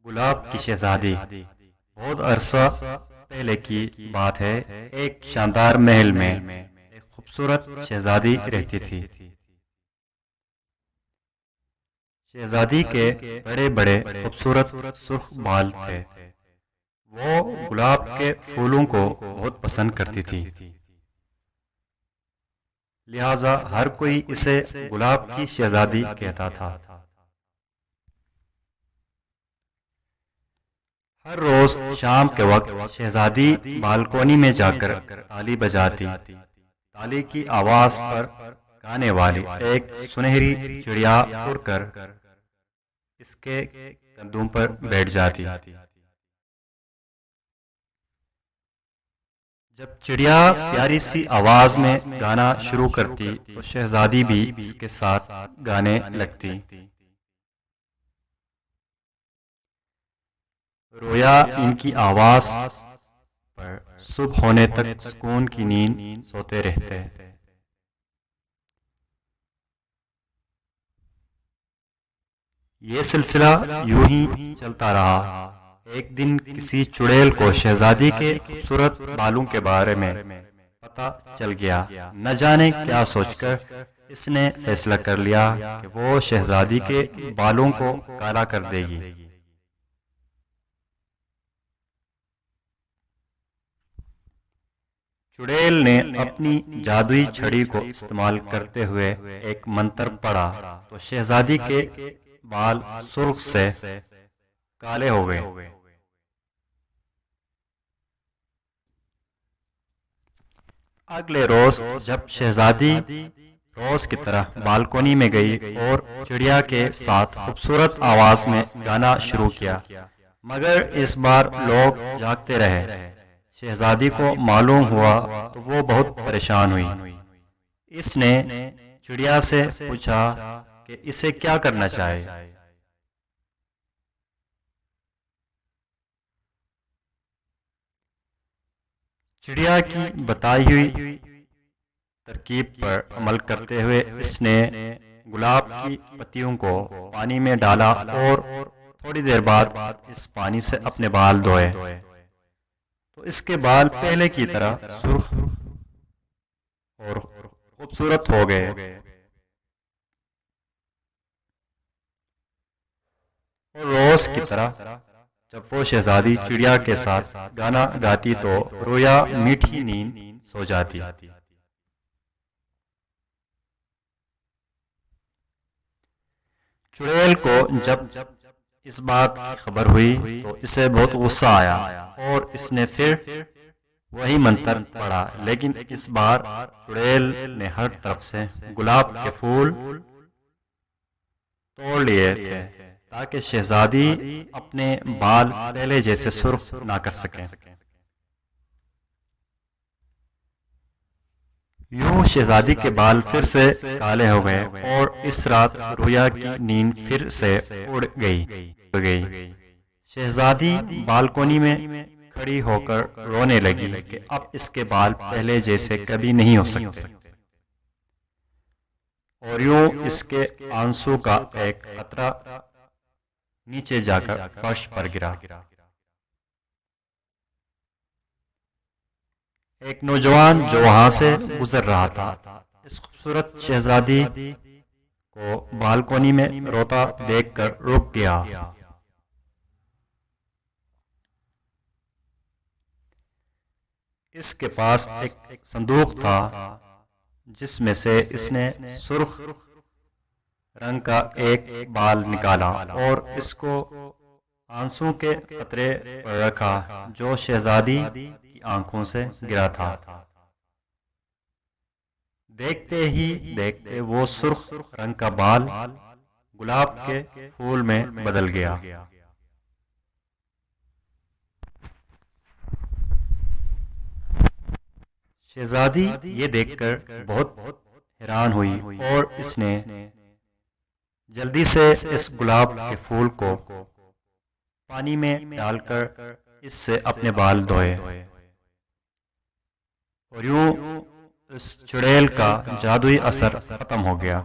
गुलाब की शहजादी। बहुत अरसा पहले की बात है। एक शानदार महल में एक खूबसूरत शहजादी रहती थी। शहजादी के बड़े बड़े खूबसूरत सुर्ख बाल थे। वो गुलाब के फूलों को बहुत पसंद करती थी। लिहाजा हर कोई इसे गुलाब की शहजादी कहता था। हर रोज शाम के वक्त शहजादी बालकोनी में जाकर ताली बजाती। ताली की आवाज पर गाने वाली एक सुनहरी चिड़िया उड़कर इसके कंधों पर बैठ जाती। जब चिड़िया प्यारी सी आवाज में गाना शुरू करती तो शहजादी भी इसके साथ गाने लगती। रोया इनकी आवाज पर सुबह होने तक सुकून की नींद सोते रहते। ये सिलसिला यूं ही चलता रहा। एक दिन किसी चुड़ैल को शहजादी के खूबसूरत बालों के बारे में पता चल गया। न जाने क्या सोचकर इसने फैसला कर लिया कि वो शहजादी के बालों को काला कर देगी। चुड़ैल ने अपनी जादुई छड़ी को इस्तेमाल करते हुए एक मंत्र पढ़ा तो शहजादी के बाल सुर्ख से काले हो गए। अगले रोज जब शहजादी रोज की तरह बालकोनी में गई और चिड़िया के साथ खूबसूरत आवाज में गाना शुरू किया, मगर इस बार लोग जागते रहे। शहजादी को मालूम हुआ तो वो बहुत परेशान हुई। इसने चिड़िया से पूछा कि इसे क्या करना चाहिए। चिड़िया की बताई हुई तरकीब पर अमल करते हुए इसने गुलाब की पत्तियों को पानी में डाला और थोड़ी देर बाद इस पानी से अपने बाल धोए तो इसके बाल पहले की तरह सुर्ख और खूबसूरत हो गए। और रोज की तरह जब वो शहजादी चिड़िया के साथ गाना गाती तो रोया मीठी नींद सो जाती। चुड़ैल को जब इस बात की खबर हुई तो इसे बहुत गुस्सा आया और इसने फिर वही मंत्र पढ़ा, लेकिन इस बार चुड़ैल ने हर तरफ से गुलाब के फूल तोड़ लिए थे ताकि शहजादी अपने बाल पहले जैसे सुर्ख ना कर सके। यूं शहजादी के बाल फिर से काले हो गए और इस रात रोया की नींद फिर से उड़ गई। शहजादी बालकोनी में खड़ी होकर रोने लगी कि अब इसके बाल पहले जैसे कभी नहीं हो सकते। और यूं इसके आंसू का एक कतरा नीचे जाकर फर्श पर गिरा। एक नौजवान जो वहां से गुजर रहा था इस खूबसूरत शहजादी को बालकोनी में रोता देखकर रुक गया। इसके पास एक संदूक था जिसमें से इसने सुर्ख रंग का एक बाल निकाला और इसको आंसू के कतरे पर रखा जो शहजादी की आंखों से गिरा था। देखते ही देखते वो सुर्ख रंग का बाल गुलाब के फूल में बदल गया। शहजादी ये देखकर बहुत हैरान हुई और इसने जल्दी से इस गुलाब के फूल को पानी में डालकर इससे अपने बाल धोए। और यूं इस चुड़ैल का जादुई असर खत्म हो गया।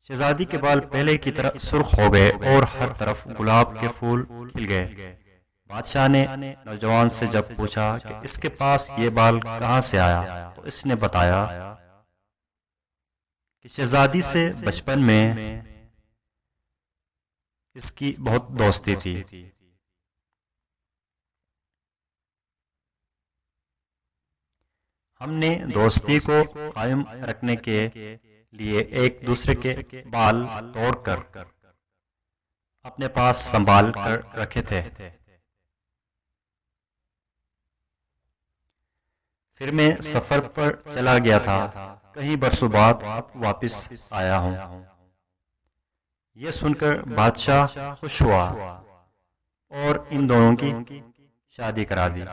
शहजादी के बाल पहले की तरह सुर्ख हो गए और हर तरफ गुलाब के फूल खिल गए। बादशाह ने नौजवान से जब पूछा कि इसके पास ये बाल कहाँ से आया, तो इसने बताया कि शहजादी से बचपन में इसकी बहुत दोस्ती थी। हमने दोस्ती को कायम रखने के लिए एक दूसरे के बाल तोड़कर अपने पास संभाल कर रखे थे। फिर मैं सफर पर चला गया था, कई बरसों बाद वापस आया हूँ। यह सुनकर बादशाह खुश हुआ और इन दोनों की शादी करा दी।